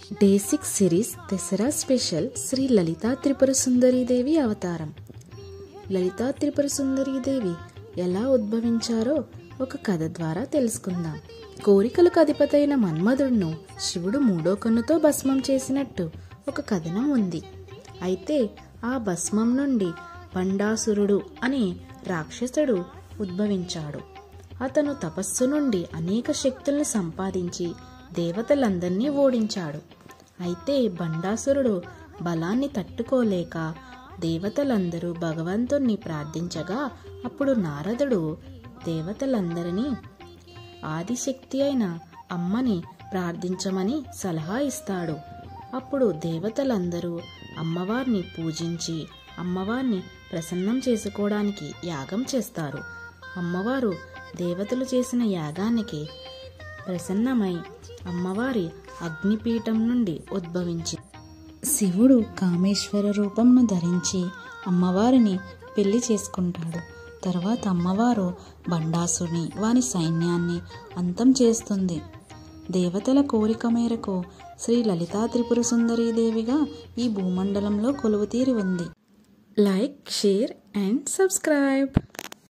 Day 6 series Dasara special Shri Lalitha Tripura Sundaridevi అవతారం. లలితా త్రిపుర సుందరీదేవి ఎలా ఉద్భవించారో ఒక కథ ద్వారా తెలుసుకుందాం. కోరికలకు అధిపతైన మన్మధుడును శివుడు మూడో కన్నుతో భస్మం చేసినట్టు ఒక కథనం ఉంది. అయితే ఆ భస్మం నుండి బండాసురుడు అనే రాక్షసుడు ఉద్భవించాడు. అతను తపస్సు నుండి అనేక శక్తులను సంపాదించి దేవతలందరినీ ఓడించాడు. అయితే బండాసురుడు బలాన్ని తట్టుకోలేక దేవతలందరూ భగవంతుణ్ణి ప్రార్థించగా అప్పుడు నారదుడు దేవతలందరినీ ఆదిశక్తి అయిన అమ్మని ప్రార్థించమని సలహా ఇస్తాడు. అప్పుడు దేవతలందరూ అమ్మవారిని పూజించి అమ్మవారిని ప్రసన్నం చేసుకోవడానికి యాగం చేస్తారు. అమ్మవారు దేవతలు చేసిన యాగానికి ప్రసన్నమై అమ్మవారి అగ్నిపీఠం నుండి ఉద్భవించి శివుడు కామేశ్వర రూపంను ధరించి అమ్మవారిని పెళ్లి చేసుకుంటాడు. తర్వాత అమ్మవారు బండాసుని వారి సైన్యాన్ని అంతం చేస్తుంది. దేవతల కోరిక మేరకు శ్రీ లలితా త్రిపుర సుందరీదేవిగా ఈ భూమండలంలో కొలువుతీరి ఉంది. Like, share and subscribe.